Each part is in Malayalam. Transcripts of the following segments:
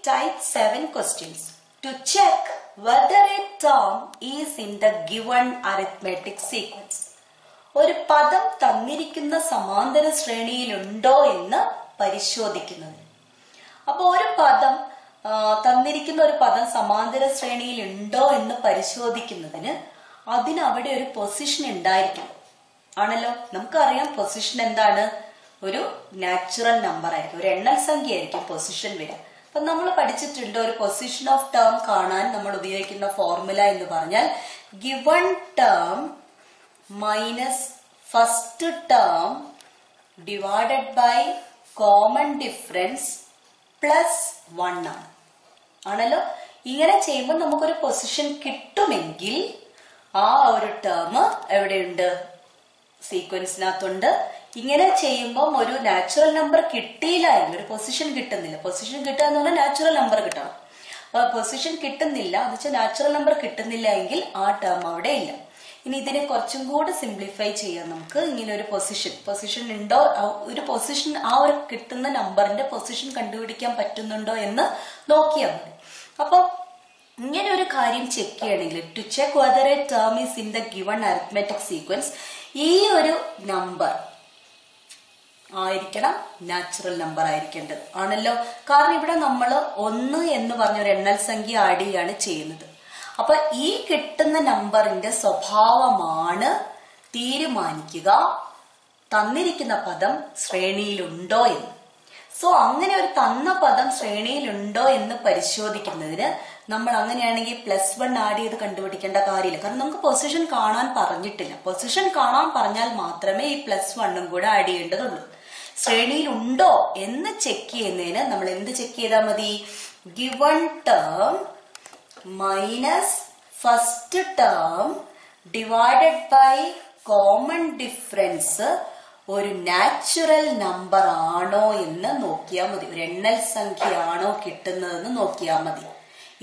Type 7 questions. To check whether a term is in the given arithmetic sequence. ഒരു പദം തന്നിരിക്കുന്ന സമാന്തര ശ്രേണിയിലുണ്ടോ എന്ന് പരിശോധിക്കുന്നത്. അപ്പോൾ ഒരു പദം തന്നിരിക്കുന്ന ഒരു പദം സമാന്തര ശ്രേണിയിൽ ഉണ്ടോ എന്ന് പരിശോധിക്കുന്നതിന് അതിന് അവിടെ ഒരു പൊസിഷൻ ഉണ്ടായിരിക്കണം. ആണല്ലോ, നമുക്കറിയാം പൊസിഷൻ എന്താണ്? ഒരു നാച്ചുറൽ നമ്പർ ആയിരിക്കും, ഒരു എണ്ണൽ സംഖ്യ ആയിരിക്കും പൊസിഷൻ വരിക. അപ്പൊ നമ്മൾ പഠിച്ചിട്ടുണ്ട് ഒരു പൊസിഷൻ ഓഫ് ടേം കാണാൻ നമ്മൾ ഉപയോഗിക്കുന്ന ഫോർമുല എന്ന് പറഞ്ഞാൽ given term minus first term divided by common difference plus 1 ആണ്. ആണല്ലോ, ഇങ്ങനെ ചെയ്യുമ്പോൾ നമുക്കൊരു പൊസിഷൻ കിട്ടുമെങ്കിൽ ആ ഒരു ടേം എവിടെയുണ്ട്? സീക്വൻസിനകത്തുണ്ട്. ഇങ്ങനെ ചെയ്യുമ്പോൾ ഒരു നാച്ചുറൽ നമ്പർ കിട്ടിയില്ല എങ്കിൽ, ഒരു പൊസിഷൻ കിട്ടുന്നില്ല, പൊസിഷൻ കിട്ടുക എന്ന് പറഞ്ഞാൽ നാച്ചുറൽ നമ്പർ കിട്ടണം. അപ്പൊ പൊസിഷൻ കിട്ടുന്നില്ല എന്ന് വെച്ചാൽ നാച്ചുറൽ നമ്പർ കിട്ടുന്നില്ല എങ്കിൽ ആ ടേം അവിടെ ഇല്ല. ഇനി ഇതിനെ കുറച്ചും കൂടെ സിംപ്ലിഫൈ ചെയ്യാം. നമുക്ക് ഇങ്ങനെ ഒരു പൊസിഷൻ ഉണ്ടോ, ഒരു പൊസിഷൻ, ആ ഒരു കിട്ടുന്ന നമ്പറിന്റെ പൊസിഷൻ കണ്ടുപിടിക്കാൻ പറ്റുന്നുണ്ടോ എന്ന് നോക്കിയാൽ മതി. അപ്പൊ ഇങ്ങനെ ഒരു കാര്യം ചെക്ക് ചെയ്യണമെങ്കിൽ, to check whether a term is in the given arithmetic sequence, ഈ ഒരു നമ്പർ ആയിരിക്കണം നാച്ചുറൽ നമ്പർ ആയിരിക്കേണ്ടത്. ആണല്ലോ, കാരണം ഇവിടെ നമ്മൾ 1 എന്ന് പറഞ്ഞ ഒരു എണ്ണൽ സംഖ്യ ആഡ് ചെയ്യാണ് ചെയ്യുന്നത്. അപ്പൊ ഈ കിട്ടുന്ന നമ്പറിന്റെ സ്വഭാവമാണ് തീരുമാനിക്കുക തന്നിരിക്കുന്ന പദം ശ്രേണിയിലുണ്ടോ എന്ന്. സോ അങ്ങനെ ഒരു തന്ന പദം ശ്രേണിയിലുണ്ടോ എന്ന് പരിശോധിക്കുന്നതിന് നമ്മൾ അങ്ങനെയാണെങ്കിൽ +1 ആഡ് ചെയ്ത് കണ്ടുപിടിക്കേണ്ട കാര്യമില്ല. കാരണം നമുക്ക് പൊസിഷൻ കാണാൻ പറഞ്ഞിട്ടില്ല. പൊസിഷൻ കാണാൻ പറഞ്ഞാൽ മാത്രമേ ഈ +1 കൂടെ ആഡ് ചെയ്യേണ്ടതുള്ളൂ. ശ്രേണിയിലുണ്ടോ എന്ന് ചെക്ക് ചെയ്യുന്നതിന് നമ്മൾ എന്ത് ചെക്ക് ചെയ്താൽ മതി? Given term minus first term divided by common difference ഒരു നാച്ചുറൽ നമ്പർ ആണോ എന്ന് നോക്കിയാൽ മതി. ഒരു എണ്ണൽ സംഖ്യയാണോ കിട്ടുന്നതെന്ന് നോക്കിയാൽ മതി.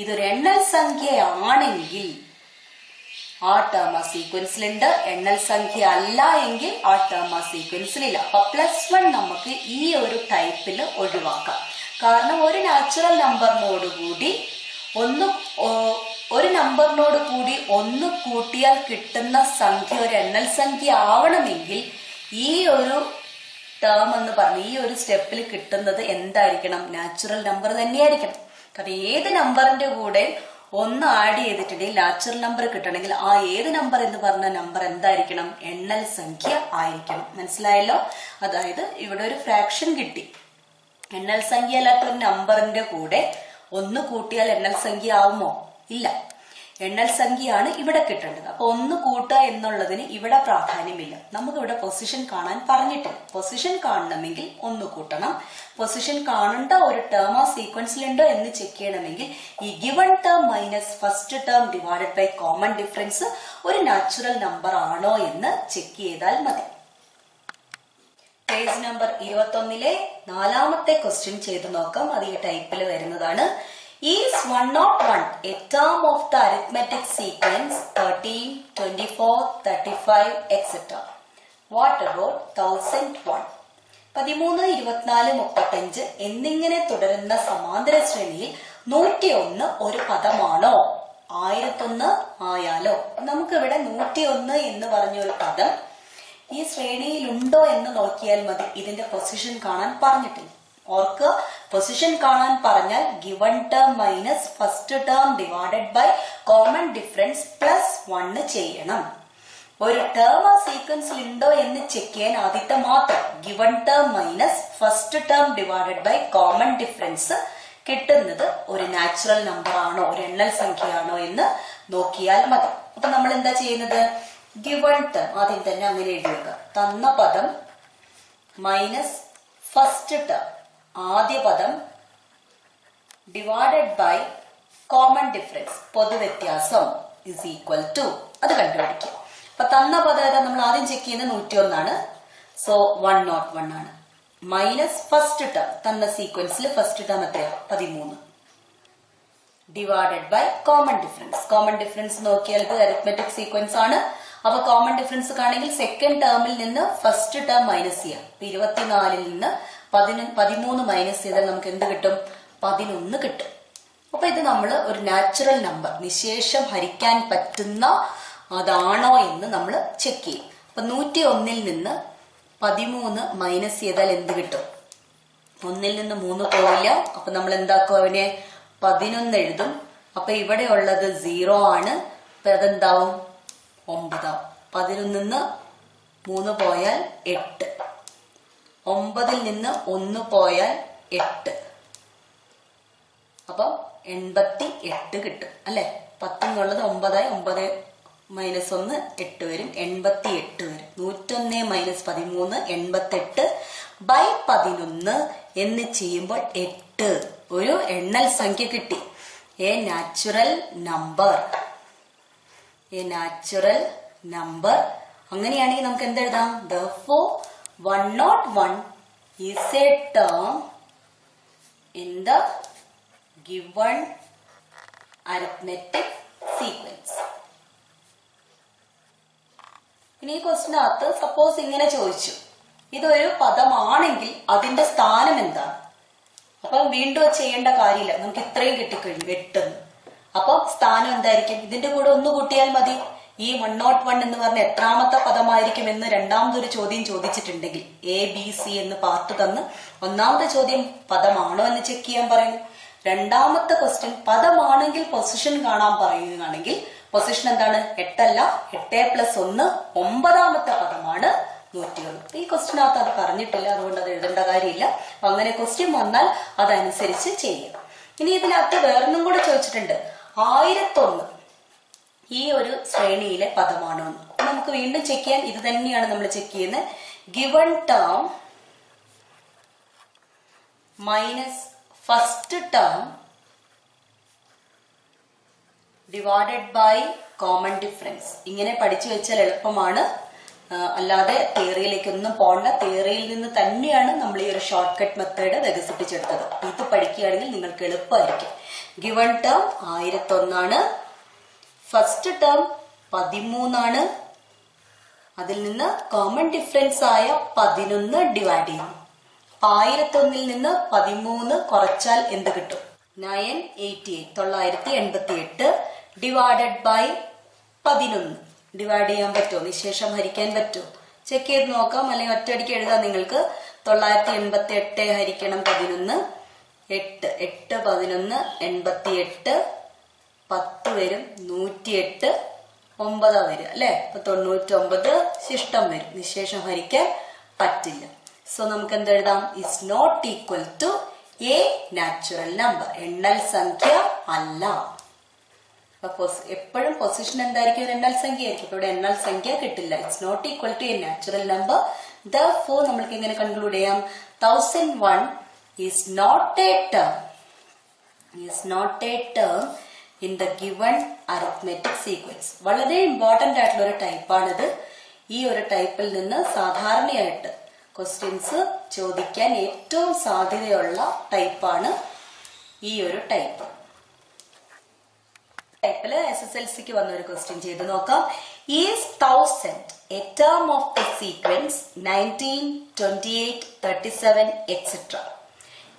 ഇതൊരു എണ്ണൽ സംഖ്യയാണെങ്കിൽ ആ ടേം ആ സീക്വൻസിലുണ്ട്. എണ്ണൽ സംഖ്യ അല്ല എങ്കിൽ ആ ടേം ആ സീക്വൻസിലില്ല. അപ്പൊ +1 നമുക്ക് ഈ ഒരു ടൈപ്പിൽ ഒഴിവാക്കാം. കാരണം ഒരു നാച്ചുറൽ നമ്പറിനോട് കൂടി ഒന്ന് കൂട്ടിയാൽ കിട്ടുന്ന സംഖ്യ ഒരു എണ്ണൽ സംഖ്യ ആവണമെങ്കിൽ ഈ ഒരു ടേം എന്ന് പറഞ്ഞ ഈ ഒരു സ്റ്റെപ്പിൽ കിട്ടുന്നത് എന്തായിരിക്കണം? നാച്ചുറൽ നമ്പർ തന്നെയായിരിക്കണം. കാരണം ഏത് നമ്പറിന്റെ കൂടെ 1 ആഡ് ചെയ്തിട്ടുണ്ടെങ്കിൽ നാച്ചുറൽ നമ്പർ കിട്ടണമെങ്കിൽ ആ ഏത് നമ്പർ എന്ന് പറഞ്ഞ നമ്പർ എന്തായിരിക്കണം? എണ്ണൽ സംഖ്യ ആയിരിക്കണം. മനസ്സിലായല്ലോ? അതായത് ഇവിടെ ഒരു ഫ്രാക്ഷൻ കിട്ടി. എണ്ണൽ സംഖ്യ അല്ലാത്ത ഒരു നമ്പറിന്റെ കൂടെ 1 കൂട്ടിയാൽ എണ്ണൽ സംഖ്യ ആവുമോ? ഇല്ല. എണ്ണൽ സംഖ്യയാണ് ഇവിടെ കിട്ടേണ്ടത്. അപ്പൊ 1 കൂട്ടുക എന്നുള്ളതിന് ഇവിടെ പ്രാധാന്യമില്ല. നമുക്ക് ഇവിടെ പൊസിഷൻ കാണാൻ പറഞ്ഞിട്ടില്ല. പൊസിഷൻ കാണണമെങ്കിൽ 1 കൂട്ടണം. പൊസിഷൻ കാണേണ്ട ഒരു ടേം ആ സീക്വൻസിലുണ്ടോ എന്ന് ചെക്ക് ചെയ്യണമെങ്കിൽ ഈ given term minus first term divided by common difference ഒരു നാച്ചുറൽ നമ്പർ ആണോ എന്ന് ചെക്ക് ചെയ്താൽ മതി. പേജ് നമ്പർ 21 4ാമത്തെ ക്വസ്റ്റ്യൻ ചെയ്ത് നോക്കാം. അത് ഈ ടൈപ്പിൽ വരുന്നതാണ്. Is 101 a term of the arithmetic sequence 13, 24, 35, etc.? What about 1001? 13, 24, 35 എന്നിങ്ങനെ തുടരുന്ന സമാന്തര ശ്രേണിയിൽ 101 ഒരു പദമാണോ? 1001 ആയാലോ? നമുക്കിവിടെ 101 എന്ന് പറഞ്ഞ ഒരു പദം ഈ ശ്രേണിയിൽ ഉണ്ടോ എന്ന് നോക്കിയാൽ മതി. ഇതിന്റെ പൊസിഷൻ കാണാൻ പറഞ്ഞിട്ടില്ല. ഓർക്ക്, പൊസിഷൻ കാണാൻ പറഞ്ഞാൽ given term minus first term divided by common difference +1 ചെയ്യണം. ഒരു ടേം ആ സീക്വൻസിൽ ഉണ്ടോ എന്ന് ചെക്ക് ചെയ്യാൻ ആദ്യത്തെ മാത്രം given term minus first term divided by common difference കിട്ടുന്നത് ഒരു നാച്ചുറൽ നമ്പർ ആണോ, ഒരു എണ്ണൽ സംഖ്യയാണോ എന്ന് നോക്കിയാൽ മതി. അപ്പൊ നമ്മൾ എന്താ ചെയ്യുന്നത്? ഗിവൺ ടേം ആദ്യം തന്നെ അങ്ങനെ എഴുതുക. തന്ന പദം മൈനസ് ഫസ്റ്റ് ടേം ആദ്യ പദം ഡിവൈഡഡ് ബൈ കോമൺ ഡിഫറൻസ് പൊതുവ്യത്യാസം ഇസ് ഈക്വൽ ടു അത് കണ്ടുപിടിക്കുക. അപ്പൊ തന്ന പദം നമ്മൾ ആദ്യം ചെക്ക് ചെയ്യുന്നത് 101 ആണ്. സോ 101 ആണ്. മൈനസ് ഫസ്റ്റ് ടേം തന്ന സീക്വൻസിൽ ഫസ്റ്റ് ടേം എത്രയാ? 13 divided by common difference. Common difference നോക്കിയാൽ ഇത് അരിത്മെറ്റിക് സീക്വൻസ് ആണ്. അപ്പൊ കോമൺ ഡിഫറൻസ് കാണെങ്കിൽ സെക്കൻഡ് ടേമിൽ നിന്ന് ഫസ്റ്റ് ടേം മൈനസ് ചെയ്യാം. 24 നിന്ന് 13 മൈനസ് ചെയ്താൽ നമുക്ക് എന്ത് കിട്ടും? 11 കിട്ടും. അപ്പൊ ഇത് നമ്മൾ ഒരു നാച്ചുറൽ നമ്പർ നിശേഷം ഹരിക്കാൻ പറ്റുന്ന അതാണോ എന്ന് നമ്മൾ ചെക്ക് ചെയ്യും. അപ്പൊ 101 നിന്ന് 13 മൈനസ് ചെയ്താൽ എന്ത് കിട്ടും? 1 നിന്ന് 3 പോവില്ല. അപ്പൊ നമ്മൾ എന്താക്കും? അവനെ 11 എഴുതും. അപ്പൊ ഇവിടെ ഉള്ളത് 0 ആണ്. അപ്പൊ അതെന്താവും? 9 ആവും. 11 നിന്ന് 3 പോയാൽ 8. 9 നിന്ന് 1 പോയാൽ 8. അപ്പം 88 കിട്ടും അല്ലെ? 10 എന്നുള്ളത് 9 ആയി. 9 മൈനസ് 1 8 വരും. 88 വരും. 101 മൈനസ് 13 88 ബൈ 11 എന്ന് ചെയ്യുമ്പോൾ 8 ഒരു എണ്ണൽ സംഖ്യ കിട്ടി. A natural number. A natural number. അങ്ങനെയാണെങ്കിൽ നമുക്ക് എന്തെഴുതാം? Therefore 101 is a term in the given arithmetic sequence. ഇനി ഈ ക്വസ്റ്റിനകത്ത് സപ്പോസ് ഇങ്ങനെ ചോദിച്ചു, ഇതൊരു പദമാണെങ്കിൽ അതിന്റെ സ്ഥാനം എന്താണ്? അപ്പൊ വീണ്ടും ചെയ്യേണ്ട കാര്യമില്ല, നമുക്ക് ഇത്രയും കിട്ടിക്കഴിഞ്ഞു 8. അപ്പൊ സ്ഥാനം എന്തായിരിക്കും? ഇതിന്റെ കൂടെ 1 കൂട്ടിയാൽ മതി. ഈ 101 എന്ന് പറഞ്ഞ എത്രാമത്തെ പദമായിരിക്കും എന്ന് രണ്ടാമതൊരു ചോദ്യം ചോദിച്ചിട്ടുണ്ടെങ്കിൽ ABC എന്ന് പാർട്ട് തന്ന് ഒന്നാമത്തെ ചോദ്യം പദമാണോ എന്ന് ചെക്ക് ചെയ്യാൻ പറയുന്നു. രണ്ടാമത്തെ ക്വസ്റ്റ്യൻ പദമാണെങ്കിൽ പൊസിഷൻ കാണാൻ പറയുകയാണെങ്കിൽ പൊസിഷൻ എന്താണ്? 8 അല്ല, 8 + 1 9ാമത്തെ പദമാണ് 101. ഈ ക്വസ്റ്റിനകത്ത് അത് പറഞ്ഞിട്ടില്ല, അതുകൊണ്ട് അത് എഴുതേണ്ട കാര്യമില്ല. അപ്പൊ അങ്ങനെ ക്വസ്റ്റ്യൻ വന്നാൽ അതനുസരിച്ച് ചെയ്യുക. ഇനി ഇതിനകത്ത് വേറൊന്നും കൂടെ ചോദിച്ചിട്ടുണ്ട്, 1001 ഈ ഒരു ശ്രേണിയിലെ പദമാണോ എന്ന്. നമുക്ക് വീണ്ടും ചെക്ക് ചെയ്യാൻ ഇത് തന്നെയാണ് നമ്മൾ ചെക്ക് ചെയ്യുന്നത്. Given term minus first term divided by common difference. ഇങ്ങനെ പഠിച്ചു വെച്ചാൽ എളുപ്പമാണ്, അല്ലാതെ തിയറിയിലേക്കൊന്നും പോകണ്ട. തിയറിയിൽ നിന്ന് തന്നെയാണ് നമ്മൾ ഈ ഒരു ഷോർട്ട് കട്ട് മെത്തേഡ് വികസിപ്പിച്ചെടുത്തത്. ഇത് പഠിക്കുകയാണെങ്കിൽ നിങ്ങൾക്ക് എളുപ്പമായിരിക്കും. ഗിവൺ ടേം 1001 ആണ്. ഫസ്റ്റ് ടേം 13 ആണ്. അതിൽ നിന്ന് കോമൺ ഡിഫറൻസ് ആയ 11 ഡിവൈഡ് ചെയ്യുന്നു. 1001 നിന്ന് 13 കുറച്ചാൽ എന്ത് കിട്ടും? 988 ഡിവൈഡഡ് ബൈ 11. ഡിവൈഡ് ചെയ്യാൻ പറ്റുമോ? നിശേഷം ഹരിക്കാൻ പറ്റുമോ? ചെക്ക് ചെയ്ത് നോക്കാം, അല്ലെങ്കിൽ ഒറ്റയടിക്ക് എഴുതാം നിങ്ങൾക്ക്. 988 ഹരിക്കണം 11 8 8 11 88 10 വരും. 108 9 വരും അല്ലെ? അപ്പൊ 99 ശിഷ്ടം വരും. നിശേഷം ഹരിക്കാൻ പറ്റില്ല. സോ നമുക്ക് എന്തെഴുതാം? Is not equal to a natural number. എണ്ണൽ സംഖ്യ അല്ല. എപ്പോഴും പൊസിഷൻ എന്തായിരിക്കും? എണ്ണൽ സംഖ്യ ആയിരിക്കും. ഇവിടെ എണ്ണൽ സംഖ്യ കിട്ടില്ല. It's not equal to a natural number. Therefore നമ്മൾക്ക് എങ്ങനെ കൺക്ലൂഡ് ചെയ്യാം? 1001 is not a term. Is not a term in the given arithmetic sequence. വളരെ ഇമ്പോർട്ടന്റ് ആയിട്ടുള്ള ഒരു ടൈപ്പാണിത്. ഈ ഒരു ടൈപ്പിൽ നിന്ന് സാധാരണയായിട്ട് ക്വസ്റ്റ്യൻസ് ചോദിക്കാൻ ഏറ്റവും സാധ്യതയുള്ള ടൈപ്പാണ് ഈ ഒരു ടൈപ്പ്. ടൈപ്പില് SSLCക്ക് വന്ന ഒരു ക്വസ്റ്റ്യൻ ചെയ്ത് നോക്കാം. Is 1000 a term of the sequence 19, 28, 37, etc.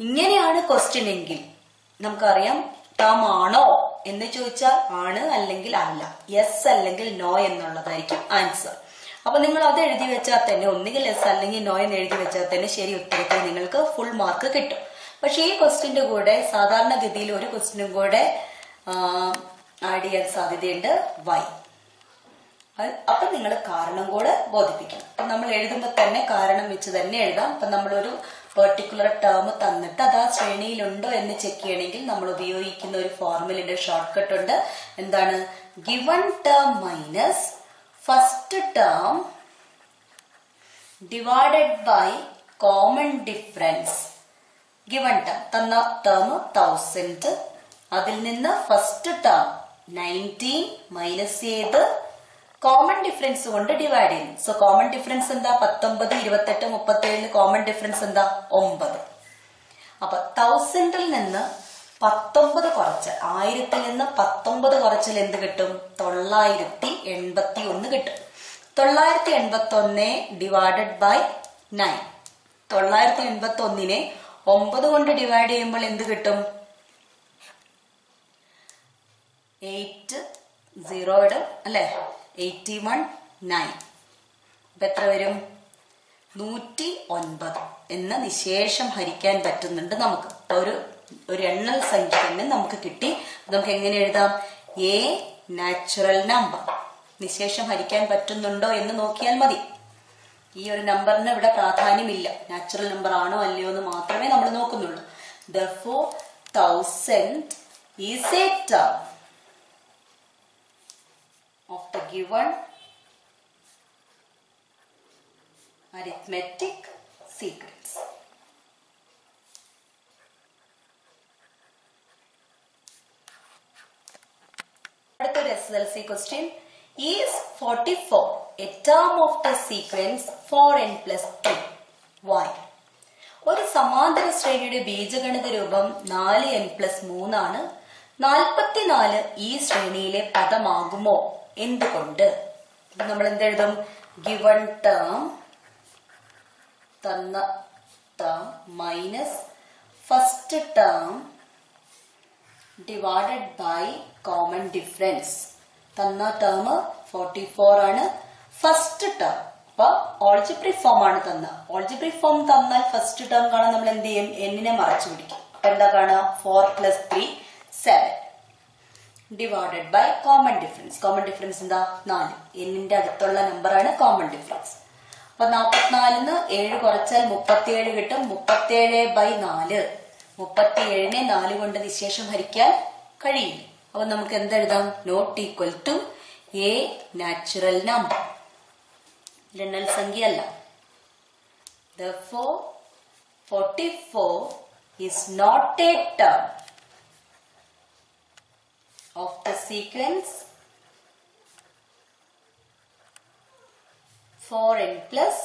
ഇങ്ങനെയാണ് ക്വസ്റ്റ്യൻ എങ്കിൽ നമുക്കറിയാം ടേം ആണോ എന്ന് ചോദിച്ചാൽ ആണ് അല്ലെങ്കിൽ അല്ല, യെസ് അല്ലെങ്കിൽ നോ എന്നുള്ളതായിരിക്കും ആൻസർ. അപ്പൊ നിങ്ങൾ അത് എഴുതി വെച്ചാൽ തന്നെ, ഒന്നുകിൽ യെസ് അല്ലെങ്കിൽ നോ എന്ന് എഴുതി വെച്ചാൽ തന്നെ ശരി ഉത്തരത്തിൽ നിങ്ങൾക്ക് ഫുൾ മാർക്ക് കിട്ടും. പക്ഷെ ഈ ക്വസ്റ്റ്യന്റെ കൂടെ സാധാരണഗതിയിൽ ഒരു ക്വസ്റ്റ്യനും കൂടെ ആഡ് ചെയ്യാൻ സാധ്യതയുണ്ട്, വൈ. അപ്പൊ നിങ്ങൾ കാരണം കൂടെ ബോധിപ്പിക്കണം. അപ്പൊ നമ്മൾ എഴുതുമ്പോൾ തന്നെ കാരണം വെച്ച് തന്നെ എഴുതാം. അപ്പൊ നമ്മളൊരു പെർട്ടിക്കുലർ ടേം തന്നിട്ട് അത് ആ ശ്രേണിയിലുണ്ടോ എന്ന് ചെക്ക് ചെയ്യണമെങ്കിൽ നമ്മൾ ഉപയോഗിക്കുന്ന ഒരു ഫോർമുലയുടെ ഷോർട്ട് കട്ട് ഉണ്ട്. എന്താണ്? Given term minus first term divided by common difference. Given term തന്ന ടേം 1000, അതിൽ നിന്ന് ഫസ്റ്റ് ടേം 19 മൈനസ് ചെയ്ത് കോമൺ ഡിഫറൻസ് കൊണ്ട് ഡിവൈഡ് ചെയ്യുന്നു. സോ കോമൺ ഡിഫറൻസ് എന്താ? 19, 28, 37 കോമൺ ഡിഫറൻസ് എന്താ? 9. അപ്പൊ 1000 നിന്ന് 19 കുറച്ചാൽ, 1000 നിന്ന് 19 കുറച്ചാൽ എന്ത് കിട്ടും? 981 കിട്ടും. 981 ഡിവൈഡഡ് ബൈ 9. 981നെ 9 കൊണ്ട് ഡിവൈഡ് ചെയ്യുമ്പോൾ എന്ത് കിട്ടും? 8 0 ഇടും അല്ലെ, 81 9. അപ്പൊ എത്ര വരും? 109 എന്ന നിശേഷം ഹരിക്കാൻ പറ്റുന്നുണ്ട് നമുക്ക്. ഒരു എണ്ണൽ സംഖ്യ തന്നെ നമുക്ക് കിട്ടി. നമുക്ക് എങ്ങനെ എഴുതാം? A natural number. നിശേഷം ഹരിക്കാൻ പറ്റുന്നുണ്ടോ എന്ന് നോക്കിയാൽ മതി. ഈ ഒരു നമ്പറിന് ഇവിടെ പ്രാധാന്യമില്ല. നാച്ചുറൽ നമ്പർ ആണോ അല്ലയോ എന്ന് മാത്രമേ നമ്മൾ നോക്കുന്നുള്ളൂ. Therefore, 1000 is a term of the given arithmetic sequence. അടുത്തൊരു SSLC question. Is 44 a term of the sequence 4n plus 3? Why? ഒരു സമാന്തര ശ്രേണിയുടെ ബീജഗണിത രൂപം 4n plus 3 ആണ്. 44 ഈ ശ്രേണിയിലെ പദമാകുമോ? എന്തുകൊണ്ട്? നമ്മൾ എന്തെഴുതും? ഗിവൺ ടേം, തന്ന term minus first term divided by common difference. തന്ന ടേം 44 ആണ്. ഫസ്റ്റ് ടേം അപ്പൊ ഓൾജിബ്രിക് ഫോം ആണ് തന്ന. ഓൾജിബ്രിക് ഫോം തന്നാൽ ഫസ്റ്റ് ടേം കാണാൻ നമ്മൾ എന്ത് ചെയ്യും? എന്നിനെ മറച്ചു പിടിക്കും. അപ്പൊ എന്താ കാണാ? 4 plus 3 7 divided by common difference. Common difference എന്താ? 4. എന്നിന്റെ അടുത്തുള്ള നമ്പറാണ് കോമൺ ഡിഫറൻസ്. അപ്പൊ 44ന്ന് 7 കുറച്ചാൽ 37 കിട്ടും. 37/4. 37നെ 4 കൊണ്ട് നിശേഷം ഹരിക്കാൻ കഴിയില്ല. അപ്പൊ നമുക്ക് എന്തെഴുതാം? Not equal to a natural number. എണ്ണൽ സംഖ്യ അല്ല. Therefore, 44 is not a term of the sequence 4n plus